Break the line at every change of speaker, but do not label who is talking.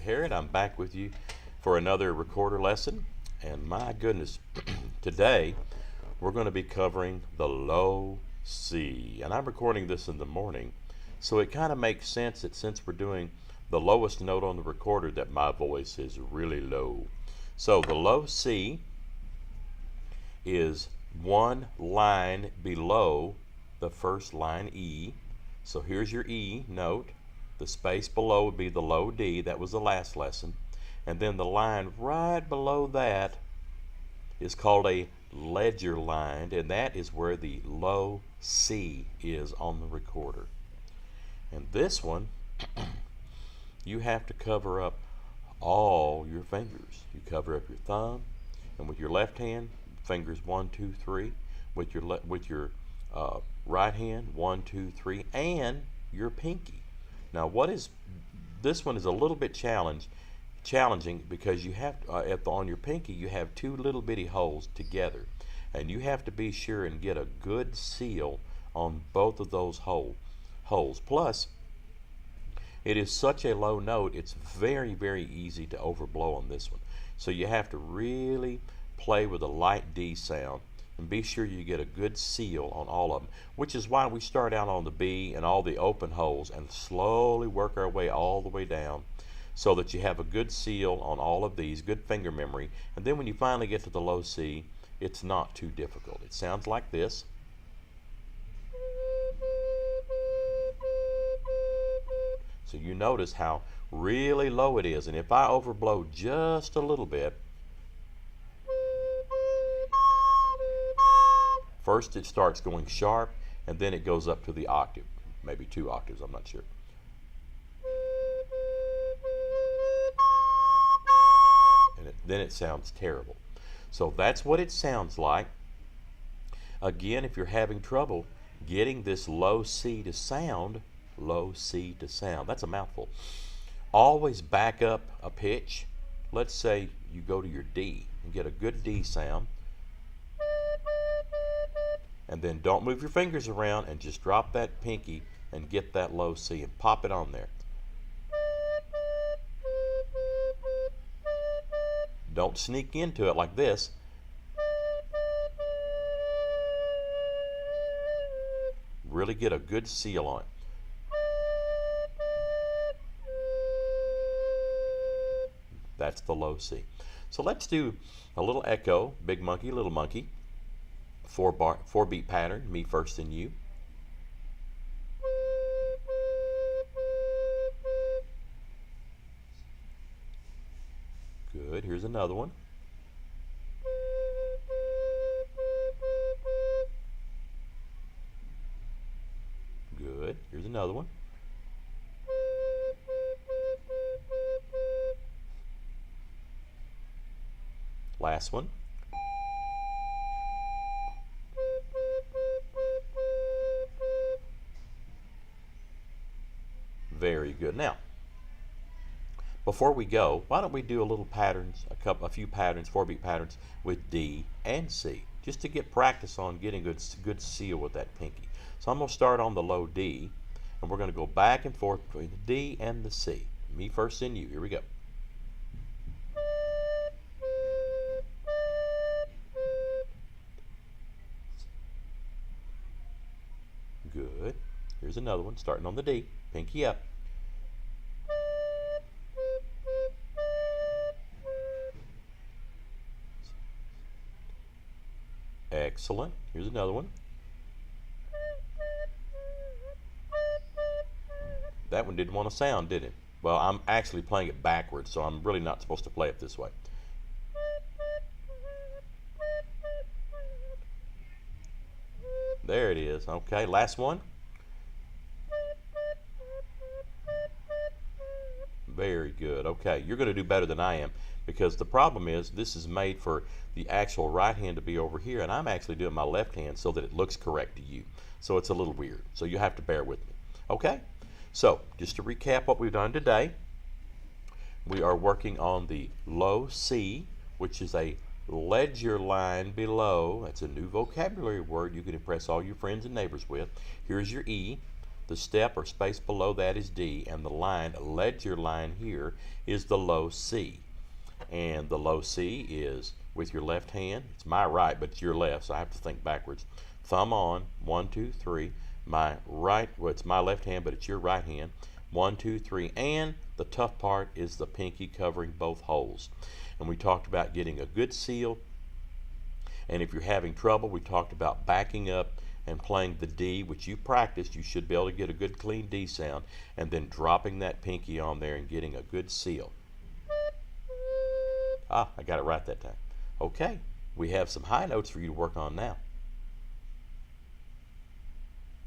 Harrod. I'm back with you for another recorder lesson. And my goodness, today we're going to be covering the low C. And I'm recording this in the morning, so it kind of makes sense that since we're doing the lowest note on the recorder that my voice is really low. So the low C is one line below the first line E. So here's your E note. The space below would be the low D. That was the last lesson. And then the line right below that is called a ledger line, and that is where the low C is on the recorder. And this one, you have to cover up all your fingers. You cover up your thumb, and with your left hand, fingers 1, 2, 3. With your right hand, 1, 2, 3, and your pinky. Now, this one is a little bit challenging because you have on your pinky you have two little bitty holes together, and you have to be sure and get a good seal on both of those holes. Plus, it is such a low note, it's very, very easy to overblow on this one. So you have to really play with a light D sound and be sure you get a good seal on all of them, which is why we start out on the B and all the open holes and slowly work our way all the way down so that you have a good seal on all of these, good finger memory, and then when you finally get to the low C, it's not too difficult. It sounds like this. So you notice how really low it is, and if I overblow just a little bit, first it starts going sharp, and then it goes up to the octave, maybe 2 octaves, I'm not sure. And then it sounds terrible. So that's what it sounds like. Again, if you're having trouble getting this low C to sound, that's a mouthful. Always back up a pitch. Let's say you go to your D and get a good D sound. And then don't move your fingers around and just drop that pinky and get that low C and pop it on there. Don't sneak into it like this. Really get a good seal on it. That's the low C. So let's do a little echo, big monkey, little monkey. 4 beat pattern, me first then you. Good, here's another one. Good, here's another one. Last one. Very good. Now, before we go, why don't we do a little patterns, a few patterns, 4-beat patterns with D and C, just to get practice on getting a good seal with that pinky. So I'm going to start on the low D, and we're going to go back and forth between the D and the C. Me first, then you. Here we go. Good. Here's another one, starting on the D, pinky up. Excellent. Here's another one. That one didn't want to sound, did it? Well, I'm actually playing it backwards, so I'm really not supposed to play it this way. There it is. Okay, last one. Very good. Okay, you're going to do better than I am, because the problem is this is made for the actual right hand to be over here, and I'm actually doing my left hand so that it looks correct to you. So it's a little weird. So you have to bear with me. Okay? So just to recap what we've done today, we are working on the low C, which is a ledger line below. That's a new vocabulary word you can impress all your friends and neighbors with. Here's your E. The step or space below that is D, and the line, ledger line here, is the low C. And the low C is with your left hand. It's my right, but it's your left, so I have to think backwards. Thumb on, 1, 2, 3. My right, well, it's my left hand, but it's your right hand. 1, 2, 3. And the tough part is the pinky covering both holes. And we talked about getting a good seal. And if you're having trouble, we talked about backing up and playing the D, which you practiced. You should be able to get a good clean D sound, and then dropping that pinky on there and getting a good seal. Ah, I got it right that time. Okay, we have some high notes for you to work on now.